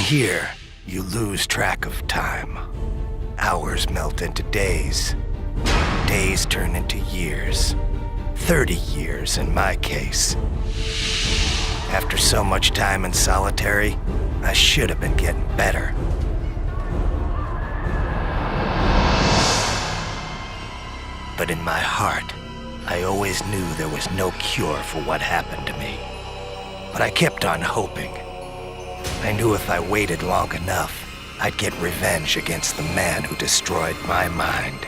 here, you lose track of time. Hours melt into days. Days turn into years. 30 years in my case. After so much time in solitary, I should have been getting better. But in my heart, I always knew there was no cure for what happened to me. But I kept on hoping. I knew if I waited long enough, I'd get revenge against the man who destroyed my mind.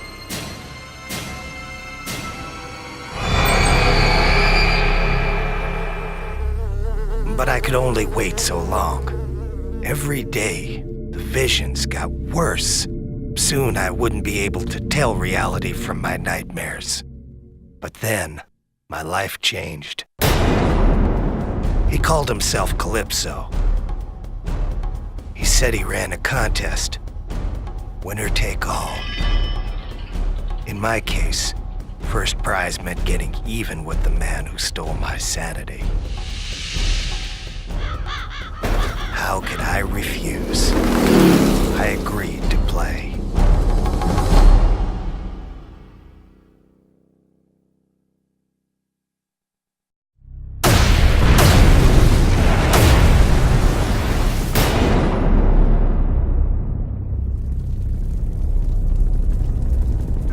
But I could only wait so long. Every day, the visions got worse. Soon I wouldn't be able to tell reality from my nightmares. But then, my life changed. He called himself Calypso. He said he ran a contest. Winner take all. In my case, first prize meant getting even with the man who stole my sanity. How could I refuse? I agreed to play.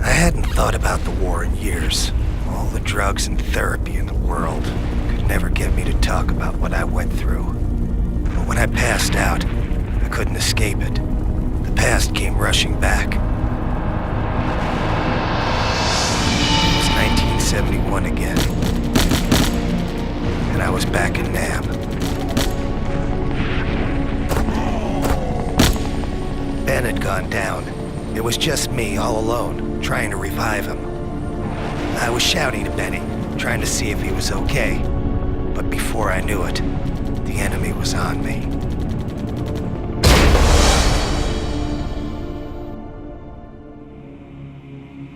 I hadn't thought about the war in years. All the drugs and therapy in the world could never get me to talk about what I went through. But when I passed out, I couldn't escape it. The past came rushing back. It was 1971 again, and I was back in Nam. Ben had gone down. It was just me, all alone, trying to revive him. I was shouting to Benny, trying to see if he was okay. But before I knew it, the enemy was on me.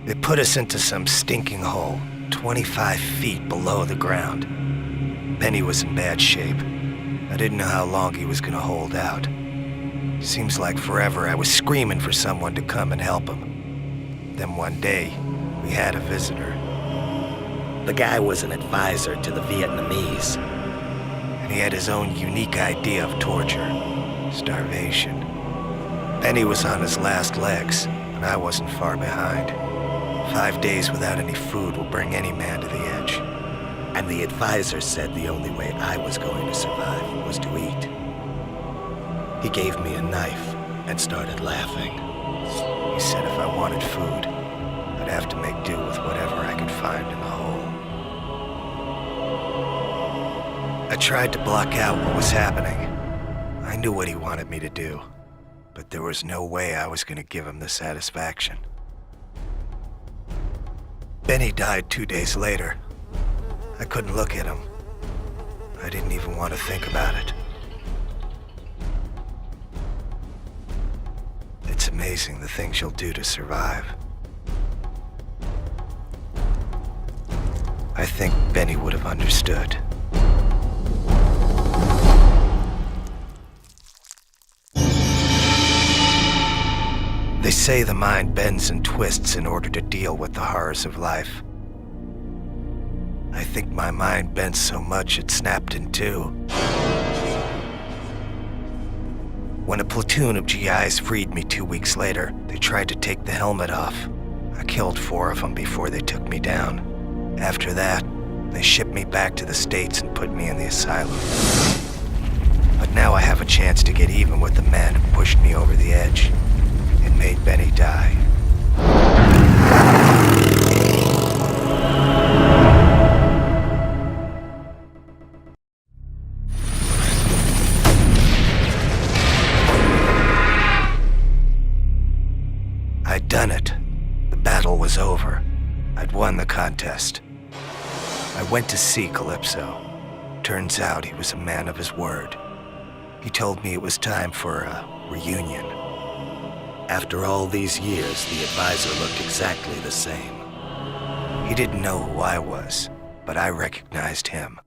They put us into some stinking hole, 25 feet below the ground. Benny was in bad shape. I didn't know how long he was gonna hold out. Seems like forever I was screaming for someone to come and help him. Then one day, we had a visitor. The guy was an advisor to the Vietnamese. And he had his own unique idea of torture. Starvation. Benny was on his last legs, and I wasn't far behind. 5 days without any food will bring any man to the edge. And the advisor said the only way I was going to survive was to eat. He gave me a knife and started laughing. He said if I wanted food, I'd have to make do with whatever I could find in the hole. I tried to block out what was happening. I knew what he wanted me to do, but there was no way I was going to give him the satisfaction. Benny died 2 days later. I couldn't look at him. I didn't even want to think about it. It's amazing the things you'll do to survive. I think Benny would have understood. They say the mind bends and twists in order to deal with the horrors of life. I think my mind bent so much it snapped in two. When a platoon of GIs freed me 2 weeks later, they tried to take the helmet off. I killed 4 of them before they took me down. After that, they shipped me back to the States and put me in the asylum. But now I have a chance to get even with the man who pushed me over the edge and made Benny die. I'd done it. The battle was over. I'd won the contest. I went to see Calypso. Turns out he was a man of his word. He told me it was time for a reunion. After all these years, the advisor looked exactly the same. He didn't know who I was, but I recognized him.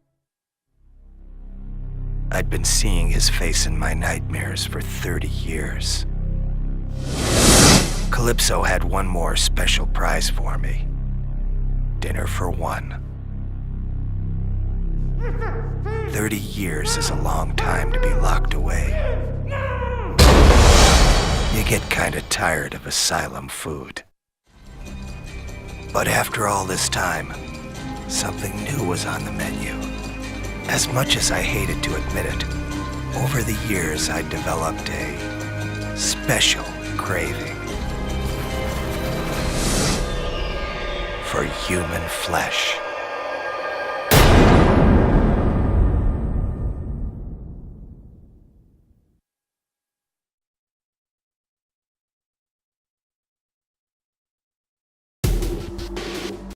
I'd been seeing his face in my nightmares for 30 years. Calypso had one more special prize for me. Dinner for one. 30 years is a long time to be locked away. You get kinda tired of asylum food. But after all this time, something new was on the menu. As much as I hated to admit it, over the years I developed a special craving for human flesh.